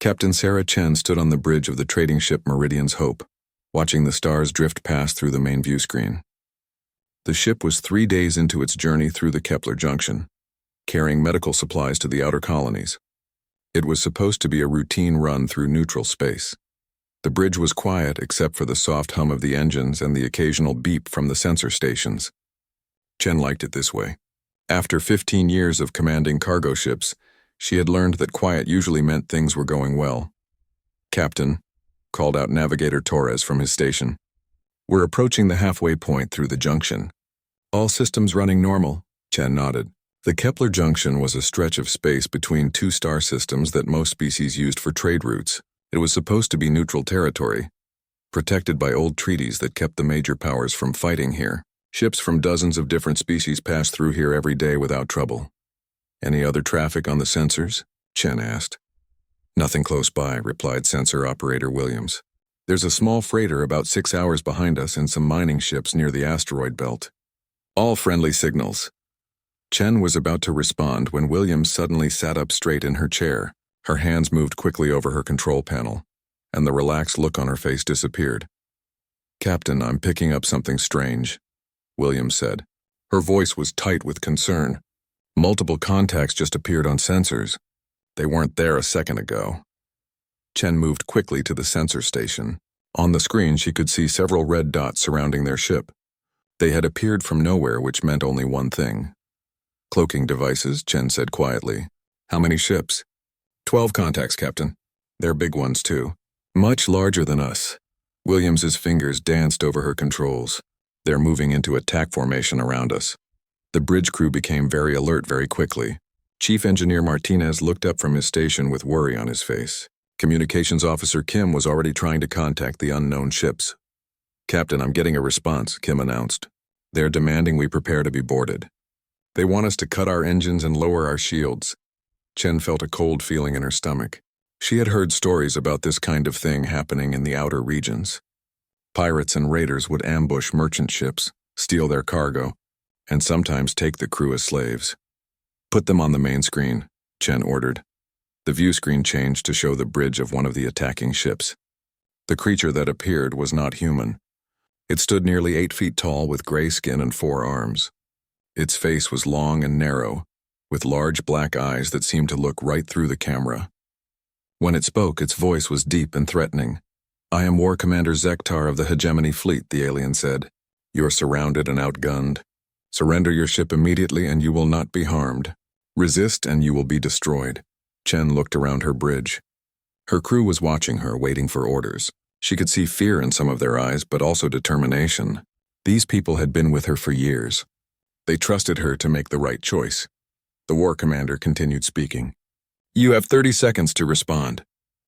Captain Sarah Chen stood on the bridge of the trading ship Meridian's Hope, watching the stars drift past through the main view screen. The ship was 3 days into its journey through the Kepler Junction, carrying medical supplies to the outer colonies. It was supposed to be a routine run through neutral space. The bridge was quiet except for the soft hum of the engines and the occasional beep from the sensor stations. Chen liked it this way. After 15 years of commanding cargo ships, she had learned that quiet usually meant things were going well. "Captain," called out Navigator Torres from his station. "We're approaching the halfway point through the junction." "All systems running normal," Chen nodded. The Kepler Junction was a stretch of space between two star systems that most species used for trade routes. It was supposed to be neutral territory, protected by old treaties that kept the major powers from fighting here. Ships from dozens of different species passed through here every day without trouble. "Any other traffic on the sensors?" Chen asked. "Nothing close by," replied Sensor Operator Williams. "There's a small freighter about 6 hours behind us and some mining ships near the asteroid belt. All friendly signals." Chen was about to respond when Williams suddenly sat up straight in her chair. Her hands moved quickly over her control panel, and the relaxed look on her face disappeared. "Captain, I'm picking up something strange," Williams said. Her voice was tight with concern. "Multiple contacts just appeared on sensors. They weren't there a second ago." Chen moved quickly to the sensor station. On the screen, she could see several red dots surrounding their ship. They had appeared from nowhere, which meant only one thing. "Cloaking devices," Chen said quietly. "How many ships?" 12 contacts, Captain. They're big ones, too. Much larger than us." Williams's fingers danced over her controls. "They're moving into attack formation around us." The bridge crew became very alert very quickly. Chief Engineer Martinez looked up from his station with worry on his face. Communications Officer Kim was already trying to contact the unknown ships. "Captain, I'm getting a response," Kim announced. "They're demanding we prepare to be boarded. They want us to cut our engines and lower our shields." Chen felt a cold feeling in her stomach. She had heard stories about this kind of thing happening in the outer regions. Pirates and raiders would ambush merchant ships, steal their cargo, and sometimes take the crew as slaves. "Put them on the main screen," Chen ordered. The view screen changed to show the bridge of one of the attacking ships. The creature that appeared was not human. It stood nearly 8 feet tall with gray skin and 4 arms. Its face was long and narrow, with large black eyes that seemed to look right through the camera. When it spoke, its voice was deep and threatening. "I am War Commander Zektar of the Hegemony Fleet," the alien said. "You're surrounded and outgunned. Surrender your ship immediately and you will not be harmed. Resist and you will be destroyed." Chen looked around her bridge. Her crew was watching her, waiting for orders. She could see fear in some of their eyes, but also determination. These people had been with her for years. They trusted her to make the right choice. The War Commander continued speaking. "You have 30 seconds to respond.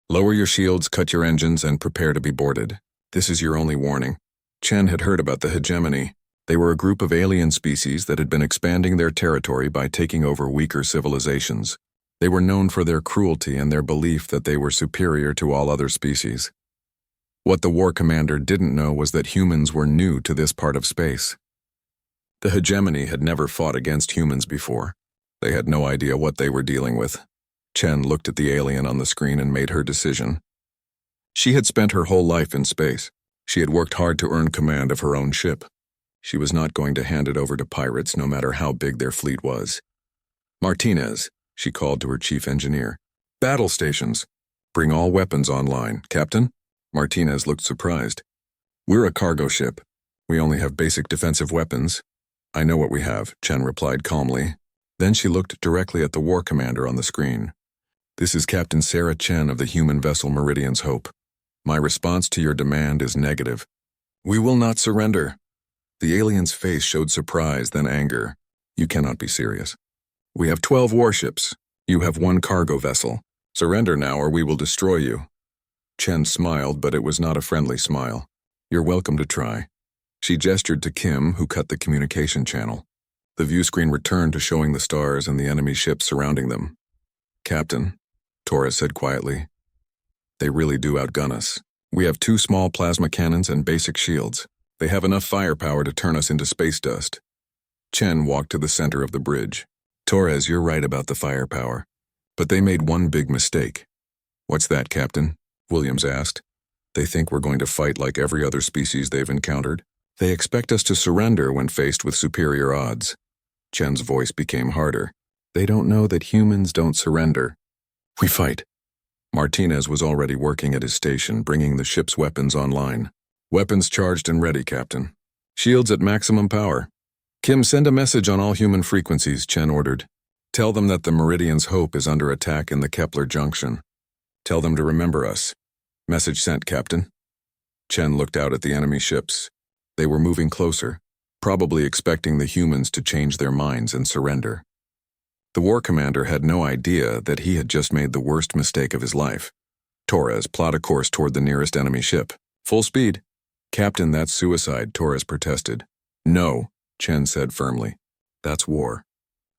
Lower your shields, cut your engines, and prepare to be boarded. This is your only warning." Chen had heard about the Hegemony. They were a group of alien species that had been expanding their territory by taking over weaker civilizations. They were known for their cruelty and their belief that they were superior to all other species. What the War Commander didn't know was that humans were new to this part of space. The Hegemony had never fought against humans before. They had no idea what they were dealing with. Chen looked at the alien on the screen and made her decision. She had spent her whole life in space. She had worked hard to earn command of her own ship. She was not going to hand it over to pirates, no matter how big their fleet was. "Martinez," she called to her chief engineer. "Battle stations. Bring all weapons online, Captain." Martinez looked surprised. "We're a cargo ship. We only have basic defensive weapons." "I know what we have," Chen replied calmly. Then she looked directly at the War Commander on the screen. "This is Captain Sarah Chen of the human vessel Meridian's Hope. My response to your demand is negative. We will not surrender." The alien's face showed surprise, then anger. "You cannot be serious. We have 12 warships. You have 1 cargo vessel. Surrender now or we will destroy you." Chen smiled, but it was not a friendly smile. "You're welcome to try." She gestured to Kim, who cut the communication channel. The view screen returned to showing the stars and the enemy ships surrounding them. "Captain," Torres said quietly, "they really do outgun us. We have 2 small plasma cannons and basic shields. They have enough firepower to turn us into space dust." Chen walked to the center of the bridge. "Torres, you're right about the firepower. But they made one big mistake. What's that, Captain? Williams asked. They think we're going to fight like every other species they've encountered. They expect us to surrender when faced with superior odds. Chen's voice became harder. They don't know that humans don't surrender. We fight. Martinez was already working at his station, bringing the ship's weapons online. Weapons charged and ready, Captain. Shields at maximum power. Kim, send a message on all human frequencies, Chen ordered. Tell them that the Meridian's Hope is under attack in the Kepler Junction. Tell them to remember us. Message sent, Captain. Chen looked out at the enemy ships. They were moving closer, probably expecting the humans to change their minds and surrender. The war commander had no idea that he had just made the worst mistake of his life. Torres, plot a course toward the nearest enemy ship. Full speed. Captain, that's suicide, Torres protested. No, Chen said firmly. That's war.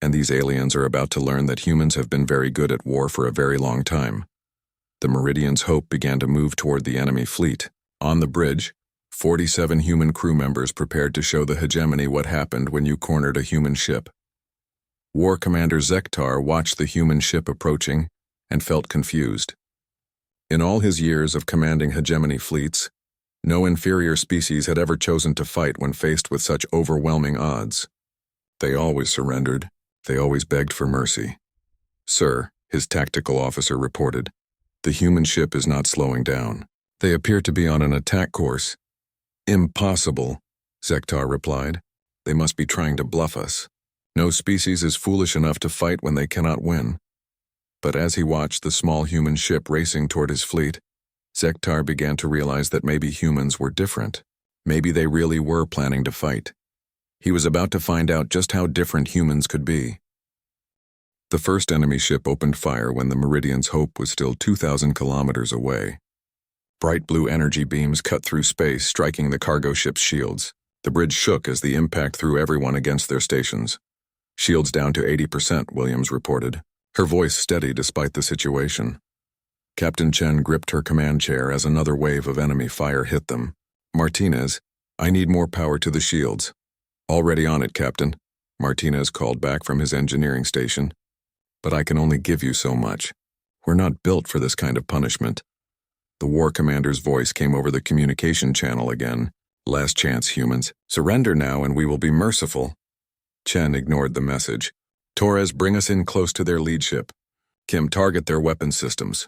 And these aliens are about to learn that humans have been very good at war for a very long time. The Meridian's Hope began to move toward the enemy fleet. On the bridge, 47 human crew members prepared to show the hegemony what happened when you cornered a human ship. War Commander Zektar watched the human ship approaching and felt confused. In all his years of commanding hegemony fleets, no inferior species had ever chosen to fight when faced with such overwhelming odds. They always surrendered. They always begged for mercy. Sir, his tactical officer reported, the human ship is not slowing down. They appear to be on an attack course. Impossible, Zektar replied. They must be trying to bluff us. No species is foolish enough to fight when they cannot win. But as he watched the small human ship racing toward his fleet, Zektar began to realize that maybe humans were different. Maybe they really were planning to fight. He was about to find out just how different humans could be. The first enemy ship opened fire when the Meridian's Hope was still 2,000 kilometers away. Bright blue energy beams cut through space, striking the cargo ship's shields. The bridge shook as the impact threw everyone against their stations. Shields down to 80%, Williams reported, her voice steady despite the situation. Captain Chen gripped her command chair as another wave of enemy fire hit them. Martinez, I need more power to the shields. Already on it, Captain, Martinez called back from his engineering station. But I can only give you so much. We're not built for this kind of punishment. The war commander's voice came over the communication channel again. Last chance, humans. Surrender now and we will be merciful. Chen ignored the message. Torres, bring us in close to their lead ship. Kim, target their weapon systems.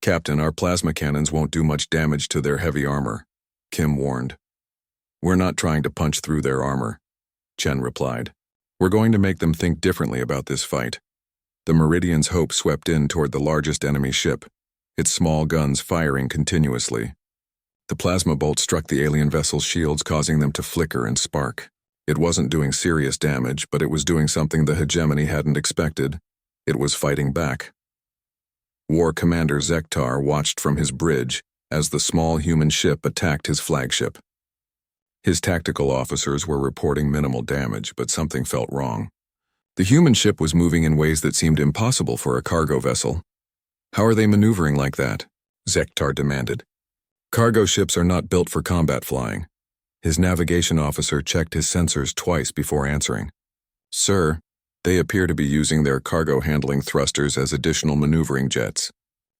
Captain, our plasma cannons won't do much damage to their heavy armor, Kim warned. We're not trying to punch through their armor, Chen replied. We're going to make them think differently about this fight. The Meridian's Hope swept in toward the largest enemy ship, its small guns firing continuously. The plasma bolt struck the alien vessel's shields, causing them to flicker and spark. It wasn't doing serious damage, but it was doing something the hegemony hadn't expected. It was fighting back. War Commander Zektar watched from his bridge as the small human ship attacked his flagship. His tactical officers were reporting minimal damage, but something felt wrong. The human ship was moving in ways that seemed impossible for a cargo vessel. How are they maneuvering like that? Zektar demanded. Cargo ships are not built for combat flying. His navigation officer checked his sensors twice before answering. Sir, they appear to be using their cargo handling thrusters as additional maneuvering jets.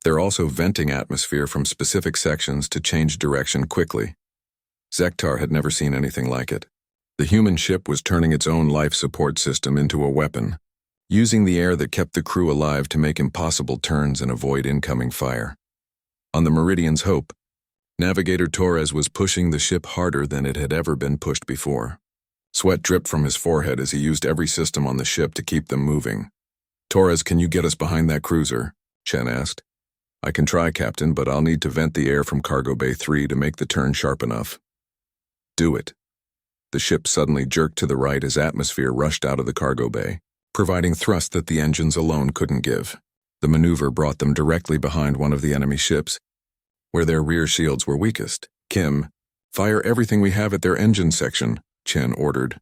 They're also venting atmosphere from specific sections to change direction quickly. Zektar had never seen anything like it. The human ship was turning its own life support system into a weapon, using the air that kept the crew alive to make impossible turns and avoid incoming fire. On the Meridian's Hope, Navigator Torres was pushing the ship harder than it had ever been pushed before. Sweat dripped from his forehead as he used every system on the ship to keep them moving. Torres, can you get us behind that cruiser? Chen asked. I can try, Captain, but I'll need to vent the air from Cargo Bay 3 to make the turn sharp enough. Do it. The ship suddenly jerked to the right as atmosphere rushed out of the cargo bay, providing thrust that the engines alone couldn't give. The maneuver brought them directly behind one of the enemy ships, where their rear shields were weakest. Kim, fire everything we have at their engine section, Chen ordered.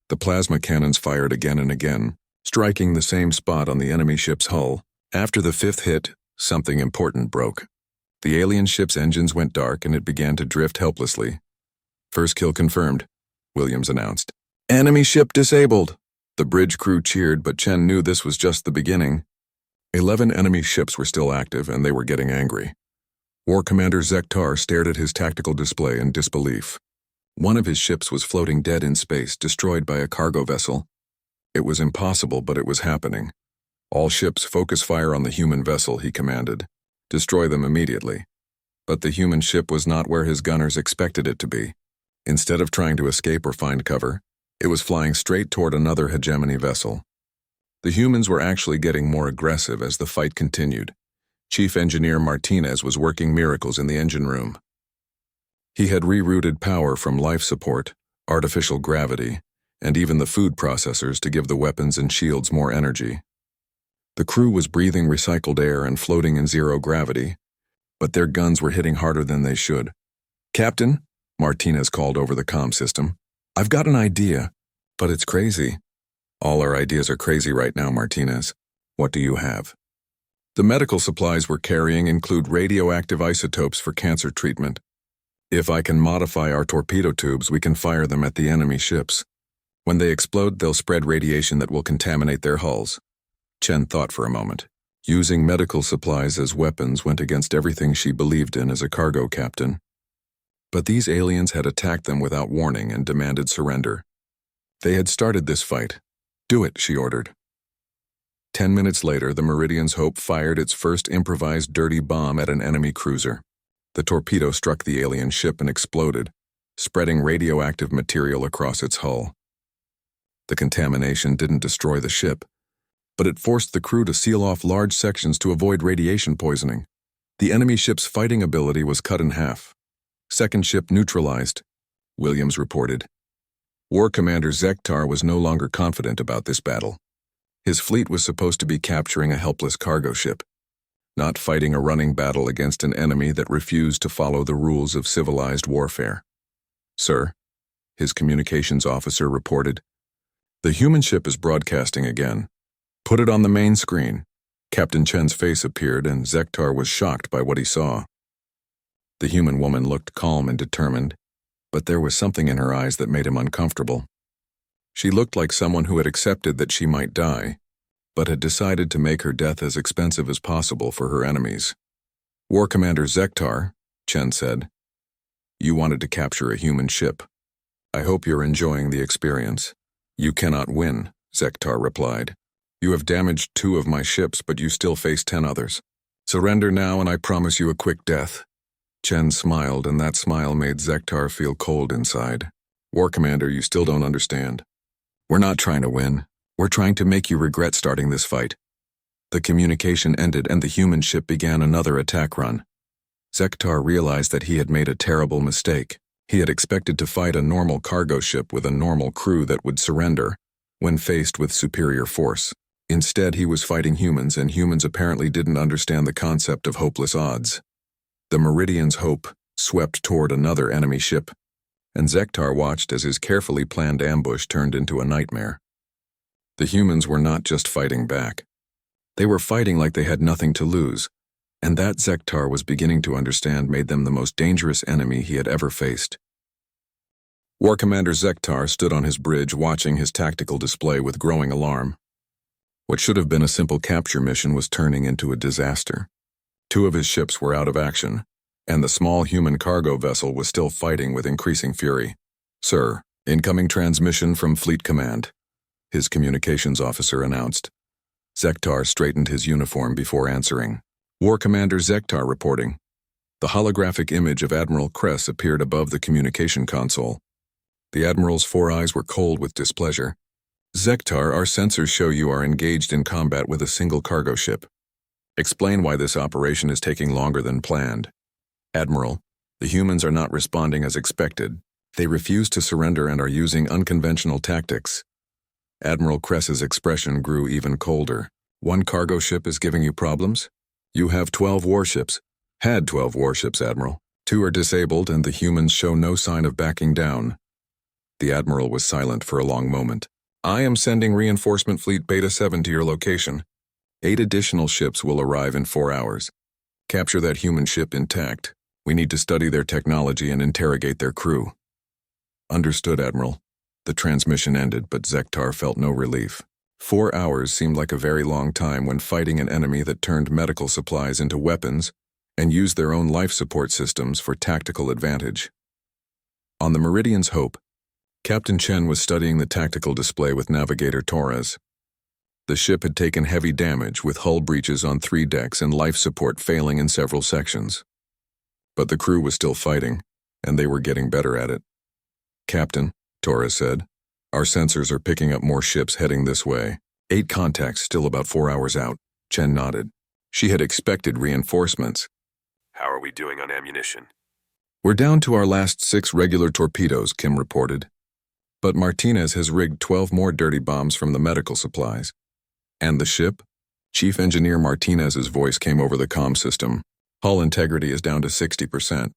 The plasma cannons fired again and again, striking the same spot on the enemy ship's hull. After the fifth hit, something important broke. The alien ship's engines went dark and it began to drift helplessly. First kill confirmed, Williams announced. Enemy ship disabled. The bridge crew cheered, but Chen knew this was just the beginning. 11 enemy ships were still active, and they were getting angry. War Commander Zektar stared at his tactical display in disbelief. One of his ships was floating dead in space, destroyed by a cargo vessel. It was impossible, but it was happening. All ships focus fire on the human vessel, he commanded. Destroy them immediately. But the human ship was not where his gunners expected it to be. Instead of trying to escape or find cover, it was flying straight toward another hegemony vessel. The humans were actually getting more aggressive as the fight continued. Chief Engineer Martinez was working miracles in the engine room. He had rerouted power from life support, artificial gravity, and even the food processors to give the weapons and shields more energy. The crew was breathing recycled air and floating in zero gravity, but their guns were hitting harder than they should. "Captain," Martinez called over the comm system, "I've got an idea, but it's crazy." "All our ideas are crazy right now, Martinez. What do you have?" "The medical supplies we're carrying include radioactive isotopes for cancer treatment. If I can modify our torpedo tubes, we can fire them at the enemy ships. When they explode, they'll spread radiation that will contaminate their hulls." Chen thought for a moment. Using medical supplies as weapons went against everything she believed in as a cargo captain. But these aliens had attacked them without warning and demanded surrender. They had started this fight. "Do it," she ordered. 10 minutes later, the Meridian's Hope fired its first improvised dirty bomb at an enemy cruiser. The torpedo struck the alien ship and exploded, spreading radioactive material across its hull. The contamination didn't destroy the ship, but it forced the crew to seal off large sections to avoid radiation poisoning. The enemy ship's fighting ability was cut in half. "Second ship neutralized," Williams reported. War Commander Zektar was no longer confident about this battle. His fleet was supposed to be capturing a helpless cargo ship, not fighting a running battle against an enemy that refused to follow the rules of civilized warfare. "Sir," his communications officer reported, "the human ship is broadcasting again. Put it on the main screen." Captain Chen's face appeared, and Zektar was shocked by what he saw. The human woman looked calm and determined, but there was something in her eyes that made him uncomfortable. She looked like someone who had accepted that she might die, but had decided to make her death as expensive as possible for her enemies. "War Commander Zektar," Chen said, "you wanted to capture a human ship. I hope you're enjoying the experience." "You cannot win," Zektar replied. "You have damaged 2 of my ships, but you still face 10 others. Surrender now and I promise you a quick death." Chen smiled, and that smile made Zektar feel cold inside. "War Commander, you still don't understand. We're not trying to win. We're trying to make you regret starting this fight." The communication ended and the human ship began another attack run. Zektar realized that he had made a terrible mistake. He had expected to fight a normal cargo ship with a normal crew that would surrender when faced with superior force. Instead, he was fighting humans, and humans apparently didn't understand the concept of hopeless odds. The Meridian's Hope swept toward another enemy ship, and Zektar watched as his carefully planned ambush turned into a nightmare. The humans were not just fighting back. They were fighting like they had nothing to lose, and that Zektar was beginning to understand made them the most dangerous enemy he had ever faced. War Commander Zektar stood on his bridge watching his tactical display with growing alarm. What should have been a simple capture mission was turning into a disaster. 2 of his ships were out of action, and the small human cargo vessel was still fighting with increasing fury. "Sir, incoming transmission from Fleet Command," his communications officer announced. Zektar straightened his uniform before answering. "War Commander Zektar reporting." The holographic image of Admiral Kress appeared above the communication console. The Admiral's 4 eyes were cold with displeasure. "Zektar, our sensors show you are engaged in combat with a single cargo ship. Explain why this operation is taking longer than planned." "Admiral, the humans are not responding as expected. They refuse to surrender and are using unconventional tactics." Admiral Kress's expression grew even colder. "One cargo ship is giving you problems? You have 12 warships." "Had 12 warships, Admiral. 2 are disabled and the humans show no sign of backing down." The Admiral was silent for a long moment. "I am sending Reinforcement Fleet Beta 7 to your location. 8 additional ships will arrive in 4 hours. Capture that human ship intact. We need to study their technology and interrogate their crew." "Understood, Admiral." The transmission ended, but Zektar felt no relief. 4 hours seemed like a very long time when fighting an enemy that turned medical supplies into weapons and used their own life support systems for tactical advantage. On the Meridian's Hope, Captain Chen was studying the tactical display with Navigator Torres. The ship had taken heavy damage, with hull breaches on 3 decks and life support failing in several sections. But the crew was still fighting, and they were getting better at it. "Captain," Torres said, "our sensors are picking up more ships heading this way. 8 contacts, still about 4 hours out." Chen nodded. She had expected reinforcements. "How are we doing on ammunition?" "We're down to our last 6 regular torpedoes," Kim reported. "But Martinez has rigged 12 more dirty bombs from the medical supplies." "And the ship?" Chief Engineer Martinez's voice came over the comm system. "Hull integrity is down to 60%.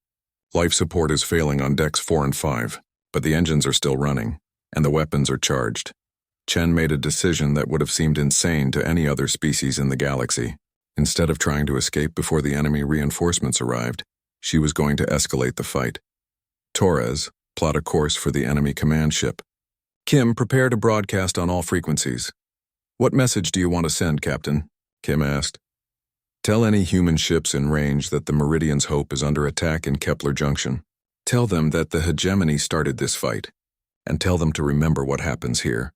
Life support is failing on decks 4 and 5, but the engines are still running, and the weapons are charged." Chen made a decision that would have seemed insane to any other species in the galaxy. Instead of trying to escape before the enemy reinforcements arrived, she was going to escalate the fight. "Torres, plot a course for the enemy command ship. Kim, prepare to broadcast on all frequencies." "What message do you want to send, Captain?" Kim asked. "Tell any human ships in range that the Meridian's Hope is under attack in Kepler Junction. Tell them that the hegemony started this fight, and tell them to remember what happens here."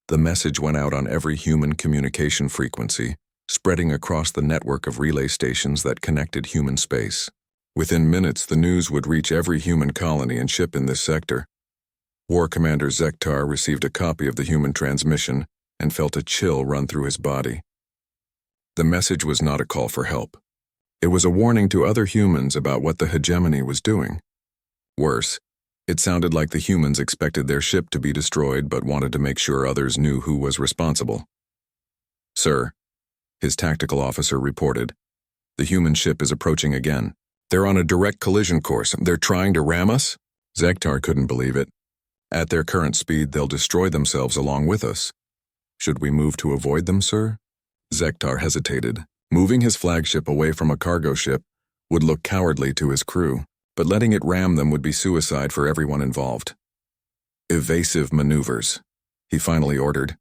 The message went out on every human communication frequency, spreading across the network of relay stations that connected human space. Within minutes, the news would reach every human colony and ship in this sector. War Commander Zektar received a copy of the human transmission and felt a chill run through his body. The message was not a call for help. It was a warning to other humans about what the hegemony was doing. Worse, it sounded like the humans expected their ship to be destroyed but wanted to make sure others knew who was responsible. "Sir," his tactical officer reported, "the human ship is approaching again. They're on a direct collision course. They're trying to ram us?" Zektar couldn't believe it. "At their current speed, they'll destroy themselves along with us." "Should we move to avoid them, sir?" Zektar hesitated. Moving his flagship away from a cargo ship would look cowardly to his crew, but letting it ram them would be suicide for everyone involved. "Evasive maneuvers," he finally ordered.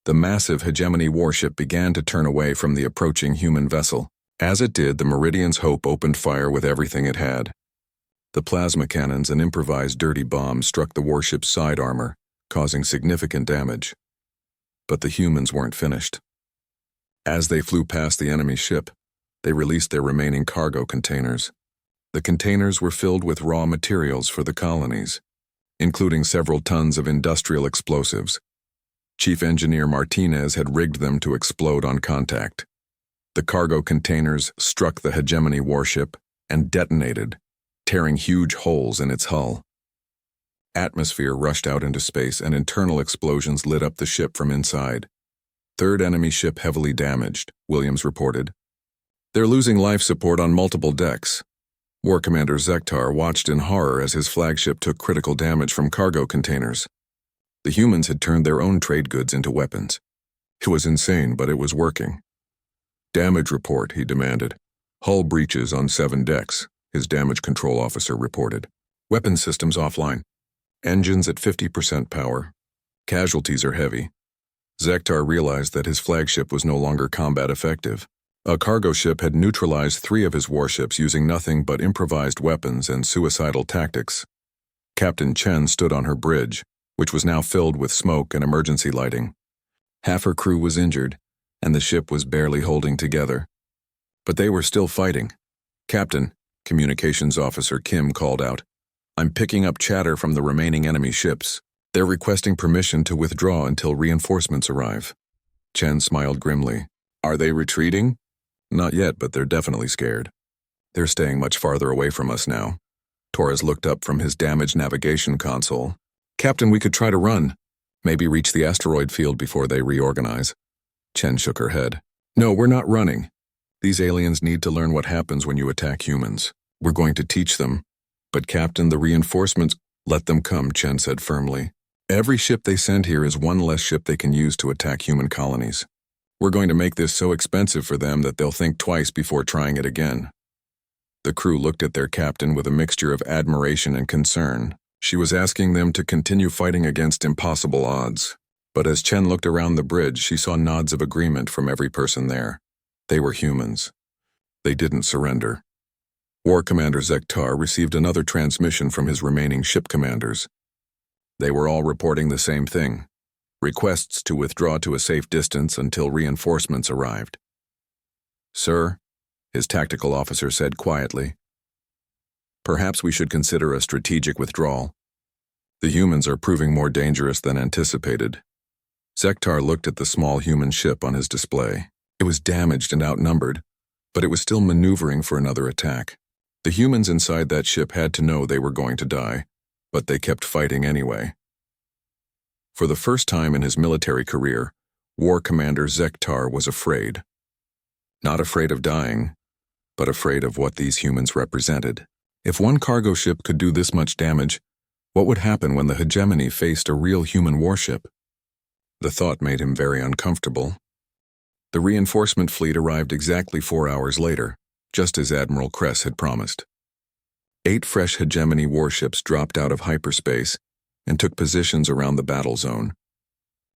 The massive hegemony warship began to turn away from the approaching human vessel. As it did, the Meridian's Hope opened fire with everything it had. The plasma cannons and improvised dirty bombs struck the warship's side armor, causing significant damage. But the humans weren't finished. As they flew past the enemy ship, they released their remaining cargo containers. The containers were filled with raw materials for the colonies, including several tons of industrial explosives. Chief Engineer Martinez had rigged them to explode on contact. The cargo containers struck the hegemony warship and detonated, tearing huge holes in its hull. Atmosphere rushed out into space and internal explosions lit up the ship from inside. "Third enemy ship heavily damaged," Williams reported. "They're losing life support on multiple decks." War Commander Zektar watched in horror as his flagship took critical damage from cargo containers. The humans had turned their own trade goods into weapons. It was insane, but it was working. "Damage report," he demanded. "Hull breaches on 7 decks, his damage control officer reported. "Weapon systems offline. Engines at 50% power. Casualties are heavy." Zektar realized that his flagship was no longer combat effective. A cargo ship had neutralized 3 of his warships using nothing but improvised weapons and suicidal tactics. Captain Chen stood on her bridge, which was now filled with smoke and emergency lighting. Half her crew was injured, and the ship was barely holding together. But they were still fighting. "Captain," Communications Officer Kim called out, "I'm picking up chatter from the remaining enemy ships. They're requesting permission to withdraw until reinforcements arrive." Chen smiled grimly. "Are they retreating?" "Not yet, but they're definitely scared. They're staying much farther away from us now." Torres looked up from his damaged navigation console. "Captain, we could try to run. Maybe reach the asteroid field before they reorganize." Chen shook her head. "No, we're not running. These aliens need to learn what happens when you attack humans. We're going to teach them. But Captain, the reinforcements—" "Let them come," Chen said firmly. "Every ship they send here is one less ship they can use to attack human colonies. We're going to make this so expensive for them that they'll think twice before trying it again." The crew looked at their captain with a mixture of admiration and concern. She was asking them to continue fighting against impossible odds. But as Chen looked around the bridge, she saw nods of agreement from every person there. They were humans. They didn't surrender. War Commander Zektar received another transmission from his remaining ship commanders. They were all reporting the same thing: requests to withdraw to a safe distance until reinforcements arrived. "Sir," his tactical officer said quietly, "perhaps we should consider a strategic withdrawal. The humans are proving more dangerous than anticipated." Zektar looked at the small human ship on his display. It was damaged and outnumbered, but it was still maneuvering for another attack. The humans inside that ship had to know they were going to die, but they kept fighting anyway. For the first time in his military career, War Commander Zektar was afraid. Not afraid of dying, but afraid of what these humans represented. If one cargo ship could do this much damage, what would happen when the hegemony faced a real human warship? The thought made him very uncomfortable. The reinforcement fleet arrived exactly 4 hours later, just as Admiral Kress had promised. 8 fresh hegemony warships dropped out of hyperspace and took positions around the battle zone.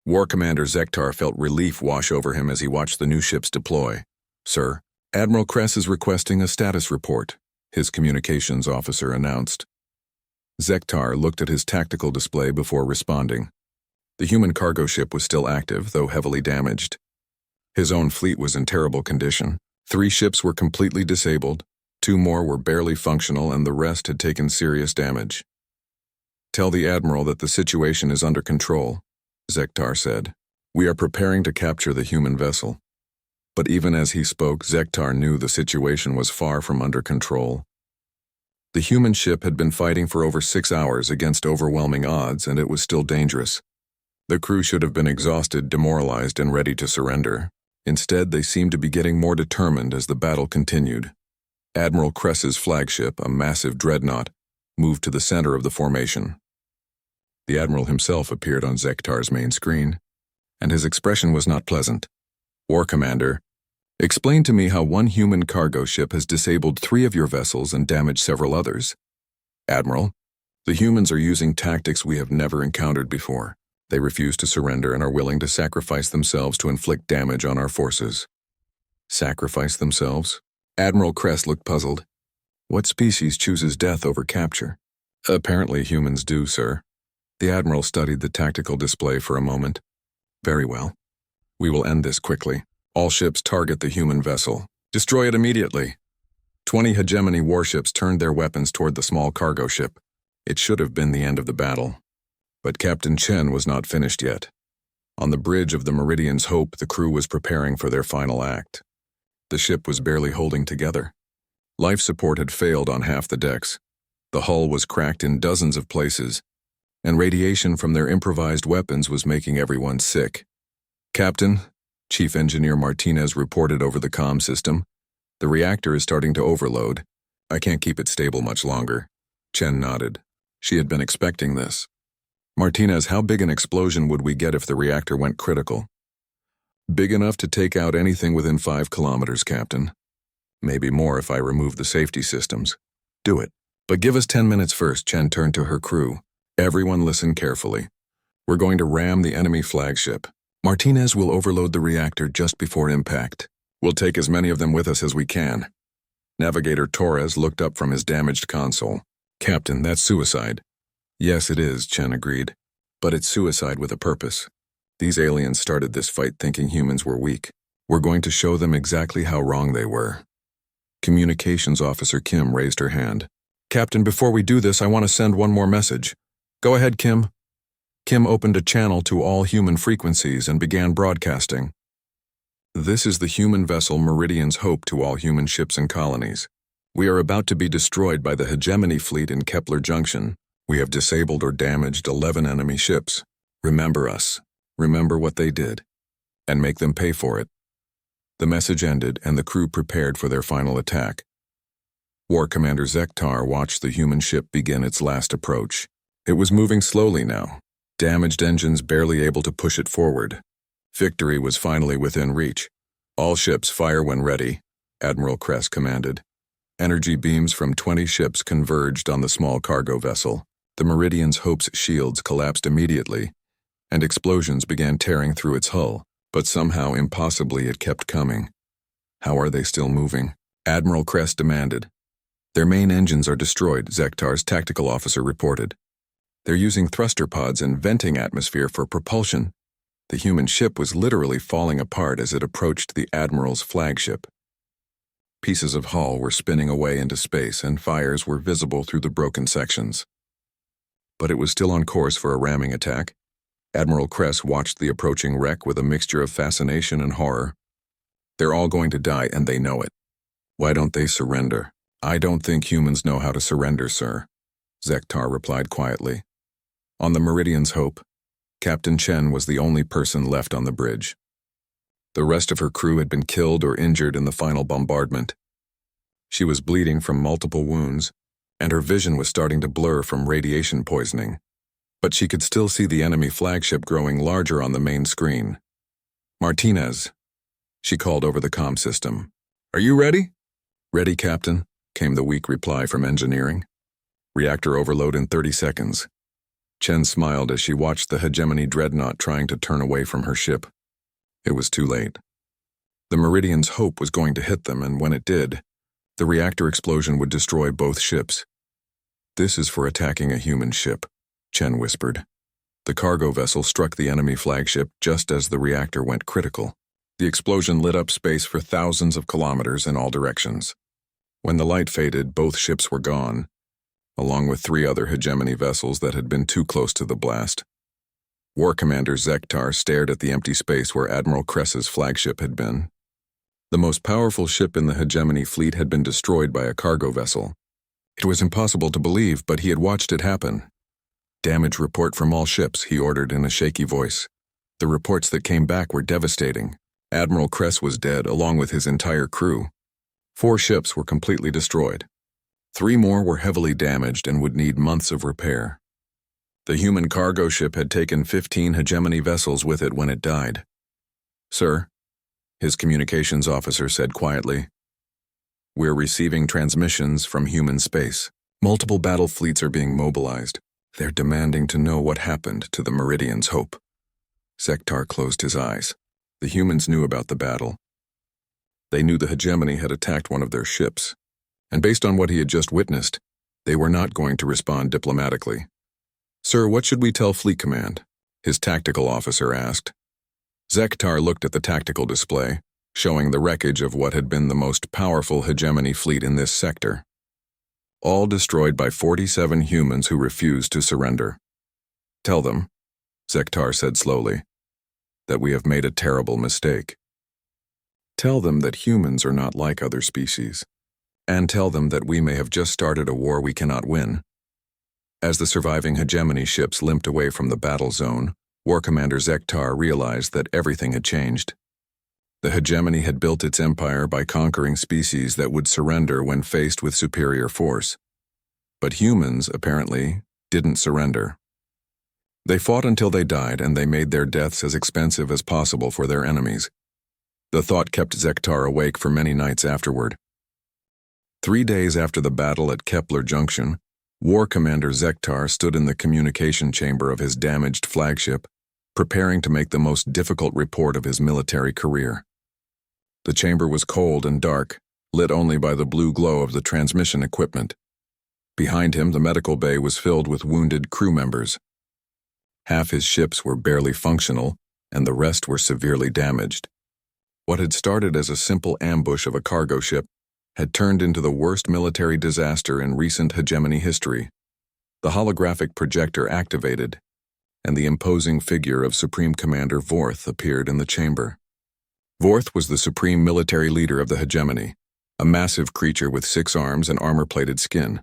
War Commander Zektar felt relief wash over him as he watched the new ships deploy. "Sir, Admiral Kress is requesting a status report," his communications officer announced. Zektar looked at his tactical display before responding. The human cargo ship was still active, though heavily damaged. His own fleet was in terrible condition. 3 ships were completely disabled, 2 more were barely functional, and the rest had taken serious damage. "Tell the Admiral that the situation is under control," Zektar said. "We are preparing to capture the human vessel." But even as he spoke, Zektar knew the situation was far from under control. The human ship had been fighting for over 6 hours against overwhelming odds, and it was still dangerous. The crew should have been exhausted, demoralized, and ready to surrender. Instead, they seemed to be getting more determined as the battle continued. Admiral Kress's flagship, a massive dreadnought, moved to the center of the formation. The Admiral himself appeared on Zektar's main screen, and his expression was not pleasant. "War Commander, explain to me how one human cargo ship has disabled 3 of your vessels and damaged several others." "Admiral, the humans are using tactics we have never encountered before. They refuse to surrender and are willing to sacrifice themselves to inflict damage on our forces." "Sacrifice themselves?" Admiral Kress looked puzzled. "What species chooses death over capture?" "Apparently humans do, sir." The Admiral studied the tactical display for a moment. "Very well. We will end this quickly. All ships target the human vessel. Destroy it immediately." 20 hegemony warships turned their weapons toward the small cargo ship. It should have been the end of the battle. But Captain Chen was not finished yet. On the bridge of the Meridian's Hope, the crew was preparing for their final act. The ship was barely holding together. Life support had failed on half the decks. The hull was cracked in dozens of places, and radiation from their improvised weapons was making everyone sick. "Captain," Chief Engineer Martinez reported over the comm system, "the reactor is starting to overload. I can't keep it stable much longer." Chen nodded. She had been expecting this. "Martinez, how big an explosion would we get if the reactor went critical?" "Big enough to take out anything within 5 kilometers, Captain. Maybe more if I remove the safety systems." "Do it. But give us 10 minutes first," Chen turned to her crew. "Everyone listen carefully. We're going to ram the enemy flagship. Martinez will overload the reactor just before impact. We'll take as many of them with us as we can." Navigator Torres looked up from his damaged console. "Captain, that's suicide." "Yes, it is," Chen agreed. "But it's suicide with a purpose. These aliens started this fight thinking humans were weak. We're going to show them exactly how wrong they were." Communications Officer Kim raised her hand. "Captain, before we do this, I want to send one more message." "Go ahead, Kim." Kim opened a channel to all human frequencies and began broadcasting. "This is the human vessel Meridian's Hope to all human ships and colonies. We are about to be destroyed by the hegemony fleet in Kepler Junction. We have disabled or damaged 11 enemy ships. Remember us. Remember what they did. And make them pay for it." The message ended, and the crew prepared for their final attack. War Commander Zektar watched the human ship begin its last approach. It was moving slowly now, damaged engines barely able to push it forward. Victory was finally within reach. "All ships fire when ready," Admiral Kress commanded. Energy beams from 20 ships converged on the small cargo vessel. The Meridian's Hope's shields collapsed immediately, and explosions began tearing through its hull, but somehow impossibly it kept coming. How are they still moving? Admiral Kress demanded. Their main engines are destroyed, Zektar's tactical officer reported. They're using thruster pods and venting atmosphere for propulsion. The human ship was literally falling apart as it approached the Admiral's flagship. Pieces of hull were spinning away into space and fires were visible through the broken sections. But it was still on course for a ramming attack. Admiral Kress watched the approaching wreck with a mixture of fascination and horror. They're all going to die, and they know it. Why don't they surrender? I don't think humans know how to surrender, sir, Zektar replied quietly. On the Meridian's Hope, Captain Chen was the only person left on the bridge. The rest of her crew had been killed or injured in the final bombardment. She was bleeding from multiple wounds, and her vision was starting to blur from radiation poisoning. But she could still see the enemy flagship growing larger on the main screen. Martinez, she called over the comm system. Are you ready? Ready, Captain, came the weak reply from engineering. Reactor overload in 30 seconds. Chen smiled as she watched the hegemony dreadnought trying to turn away from her ship. It was too late. The Meridian's Hope was going to hit them, and when it did, the reactor explosion would destroy both ships. This is for attacking a human ship, Chen whispered. The cargo vessel struck the enemy flagship just as the reactor went critical. The explosion lit up space for thousands of kilometers in all directions. When the light faded, both ships were gone, along with 3 other hegemony vessels that had been too close to the blast. War Commander Zektar stared at the empty space where Admiral Kress's flagship had been. The most powerful ship in the hegemony fleet had been destroyed by a cargo vessel. It was impossible to believe, but he had watched it happen. Damage report from all ships, he ordered in a shaky voice. The reports that came back were devastating. Admiral Kress was dead, along with his entire crew. 4 ships were completely destroyed. 3 more were heavily damaged and would need months of repair. The human cargo ship had taken 15 hegemony vessels with it when it died. Sir, his communications officer said quietly, we're receiving transmissions from human space. Multiple battle fleets are being mobilized. They're demanding to know what happened to the Meridian's Hope. Zektar closed his eyes. The humans knew about the battle. They knew the hegemony had attacked one of their ships, and based on what he had just witnessed, they were not going to respond diplomatically. Sir, what should we tell Fleet Command? His tactical officer asked. Zektar looked at the tactical display, showing the wreckage of what had been the most powerful hegemony fleet in this sector. All destroyed by 47 humans who refused to surrender. Tell them, Zektar said slowly, that we have made a terrible mistake. Tell them that humans are not like other species, and tell them that we may have just started a war we cannot win. As the surviving hegemony ships limped away from the battle zone, War Commander Zektar realized that everything had changed. The hegemony had built its empire by conquering species that would surrender when faced with superior force. But humans, apparently, didn't surrender. They fought until they died, and they made their deaths as expensive as possible for their enemies. The thought kept Zektar awake for many nights afterward. 3 days after the battle at Kepler Junction, War Commander Zektar stood in the communication chamber of his damaged flagship, preparing to make the most difficult report of his military career. The chamber was cold and dark, lit only by the blue glow of the transmission equipment. Behind him, the medical bay was filled with wounded crew members. Half his ships were barely functional, and the rest were severely damaged. What had started as a simple ambush of a cargo ship had turned into the worst military disaster in recent hegemony history. The holographic projector activated, and the imposing figure of Supreme Commander Vorth appeared in the chamber. Vorth was the supreme military leader of the hegemony, a massive creature with 6 arms and armor-plated skin.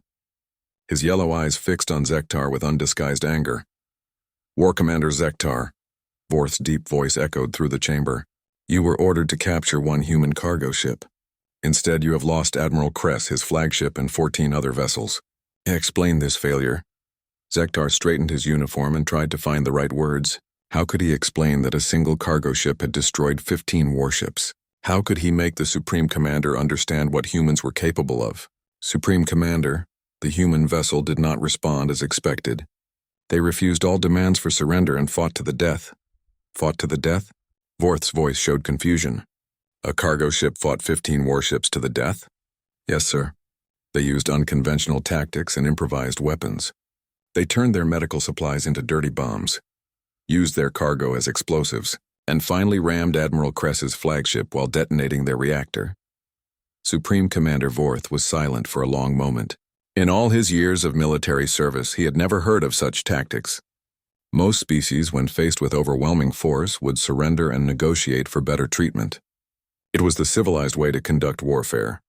His yellow eyes fixed on Zektar with undisguised anger. War Commander Zektar, Vorth's deep voice echoed through the chamber. You were ordered to capture 1 human cargo ship. Instead, you have lost Admiral Kress, his flagship, and 14 other vessels. Explain this failure. Zektar straightened his uniform and tried to find the right words. How could he explain that a single cargo ship had destroyed 15 warships? How could he make the Supreme Commander understand what humans were capable of? Supreme Commander, the human vessel did not respond as expected. They refused all demands for surrender and fought to the death. Fought to the death? Vorth's voice showed confusion. A cargo ship fought 15 warships to the death? Yes, sir. They used unconventional tactics and improvised weapons. They turned their medical supplies into dirty bombs, used their cargo as explosives, and finally rammed Admiral Kress's flagship while detonating their reactor. Supreme Commander Vorth was silent for a long moment. In all his years of military service, he had never heard of such tactics. Most species, when faced with overwhelming force, would surrender and negotiate for better treatment. It was the civilized way to conduct warfare.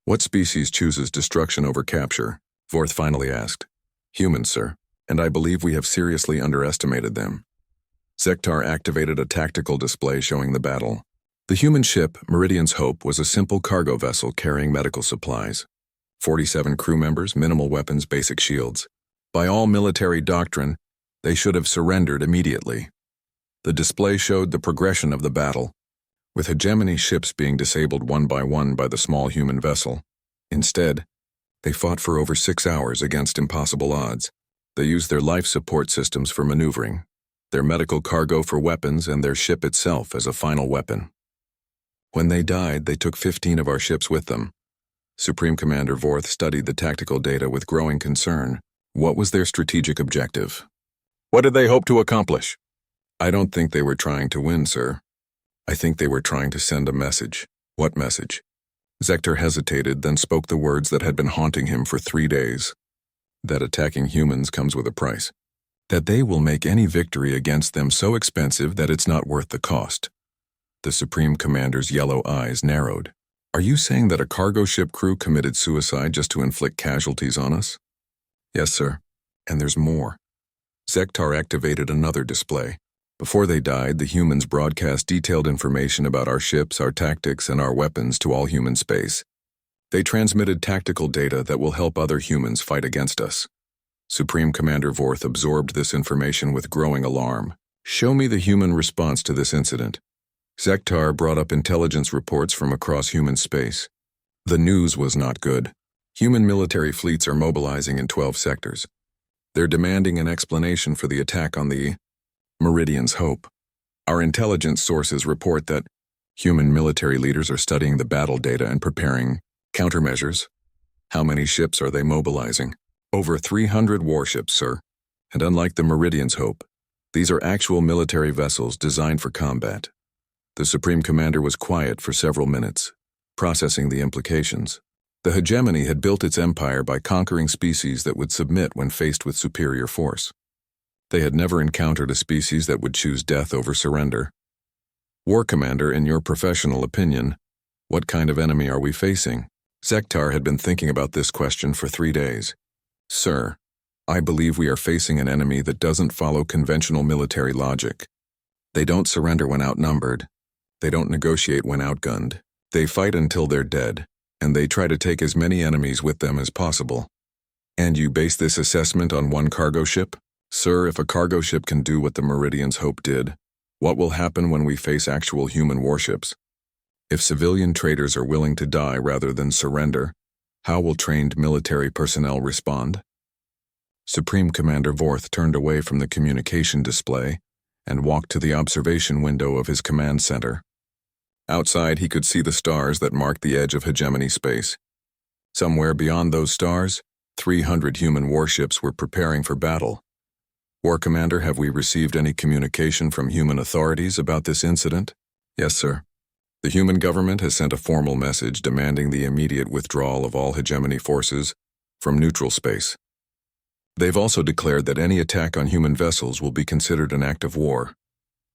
What species chooses destruction over capture? Vorth finally asked. Humans, sir, and I believe we have seriously underestimated them. Zektar activated a tactical display showing the battle. The human ship, Meridian's Hope, was a simple cargo vessel carrying medical supplies. 47 crew members, minimal weapons, basic shields. By all military doctrine, they should have surrendered immediately. The display showed the progression of the battle, with hegemony ships being disabled one by the small human vessel. Instead, they fought for over 6 hours against impossible odds. They used their life support systems for maneuvering, their medical cargo for weapons, and their ship itself as a final weapon. When they died, they took 15 of our ships with them. Supreme Commander Vorth studied the tactical data with growing concern. What was their strategic objective? What did they hope to accomplish? I don't think they were trying to win, sir. I think they were trying to send a message. What message? Zektar hesitated, then spoke the words that had been haunting him for 3 days. That attacking humans comes with a price. That they will make any victory against them so expensive that it's not worth the cost. The Supreme Commander's yellow eyes narrowed. Are you saying that a cargo ship crew committed suicide just to inflict casualties on us? Yes, sir. And there's more. Zektar activated another display. Before they died, the humans broadcast detailed information about our ships, our tactics, and our weapons to all human space. They transmitted tactical data that will help other humans fight against us. Supreme Commander Vorth absorbed this information with growing alarm. Show me the human response to this incident. Zektar brought up intelligence reports from across human space. The news was not good. Human military fleets are mobilizing in 12 sectors. They're demanding an explanation for the attack on the Meridian's Hope. Our intelligence sources report that human military leaders are studying the battle data and preparing countermeasures. How many ships are they mobilizing? Over 300 warships, sir. And unlike the Meridian's Hope, these are actual military vessels designed for combat. The Supreme Commander was quiet for several minutes, processing the implications. The hegemony had built its empire by conquering species that would submit when faced with superior force. They had never encountered a species that would choose death over surrender. War Commander, in your professional opinion, what kind of enemy are we facing? Zektar had been thinking about this question for 3 days. Sir, I believe we are facing an enemy that doesn't follow conventional military logic. They don't surrender when outnumbered. They don't negotiate when outgunned. They fight until they're dead, and they try to take as many enemies with them as possible. And you base this assessment on one cargo ship? Sir, if a cargo ship can do what the Meridian's Hope did, what will happen when we face actual human warships? If civilian traitors are willing to die rather than surrender, how will trained military personnel respond? Supreme Commander Vorth turned away from the communication display and walked to the observation window of his command center. Outside, he could see the stars that marked the edge of hegemony space. Somewhere beyond those stars, 300 human warships were preparing for battle. War Commander, have we received any communication from human authorities about this incident? Yes, sir. The human government has sent a formal message demanding the immediate withdrawal of all hegemony forces from neutral space. They've also declared that any attack on human vessels will be considered an act of war.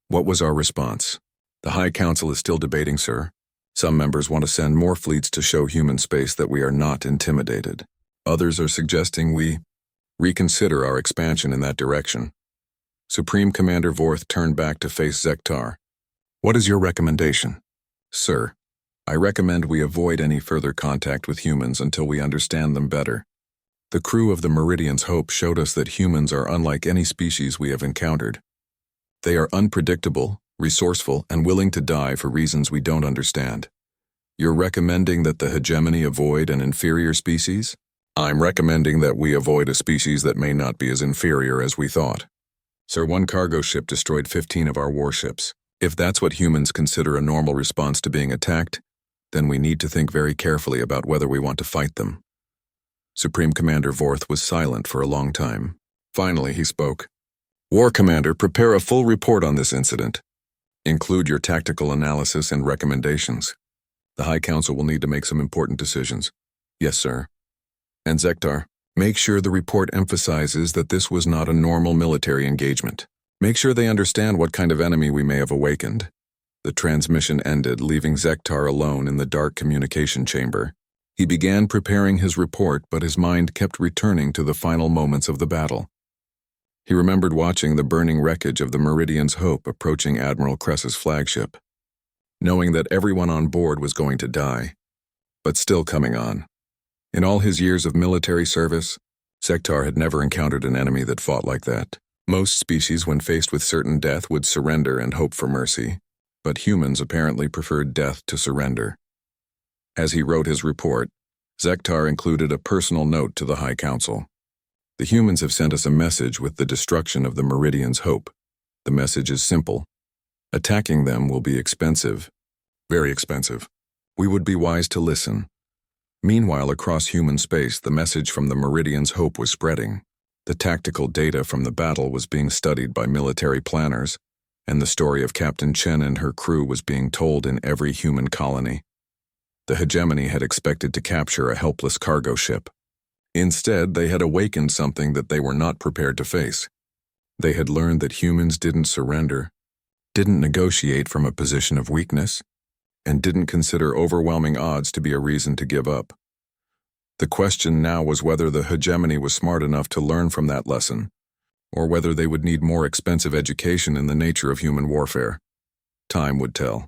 What was our response? The High Council is still debating, sir. Some members want to send more fleets to show human space that we are not intimidated. Others are suggesting we reconsider our expansion in that direction. Supreme Commander Vorth turned back to face Zektar. What is your recommendation? Sir, I recommend we avoid any further contact with humans until we understand them better. The crew of the Meridian's Hope showed us that humans are unlike any species we have encountered. They are unpredictable, resourceful, and willing to die for reasons we don't understand. You're recommending that the hegemony avoid an inferior species? I'm recommending that we avoid a species that may not be as inferior as we thought. Sir, one cargo ship destroyed 15 of our warships. If that's what humans consider a normal response to being attacked, then we need to think very carefully about whether we want to fight them. Supreme Commander Vorth was silent for a long time. Finally, he spoke. War Commander, prepare a full report on this incident. Include your tactical analysis and recommendations. The High Council will need to make some important decisions. Yes, sir. And Zektar, make sure the report emphasizes that this was not a normal military engagement. Make sure they understand what kind of enemy we may have awakened. The transmission ended, leaving Zektar alone in the dark communication chamber. He began preparing his report, but his mind kept returning to the final moments of the battle. He remembered watching the burning wreckage of the Meridian's Hope approaching Admiral Kress's flagship, knowing that everyone on board was going to die, but still coming on. In all his years of military service, Zektar had never encountered an enemy that fought like that. Most species, when faced with certain death, would surrender and hope for mercy, but humans apparently preferred death to surrender. As he wrote his report, Zektar included a personal note to the High Council. The humans have sent us a message with the destruction of the Meridian's Hope. The message is simple. Attacking them will be expensive. Very expensive. We would be wise to listen. Meanwhile, across human space, the message from the Meridian's Hope was spreading. The tactical data from the battle was being studied by military planners, and the story of Captain Chen and her crew was being told in every human colony. The hegemony had expected to capture a helpless cargo ship. Instead, they had awakened something that they were not prepared to face. They had learned that humans didn't surrender, didn't negotiate from a position of weakness, and didn't consider overwhelming odds to be a reason to give up. The question now was whether the hegemony was smart enough to learn from that lesson, or whether they would need more expensive education in the nature of human warfare. Time would tell.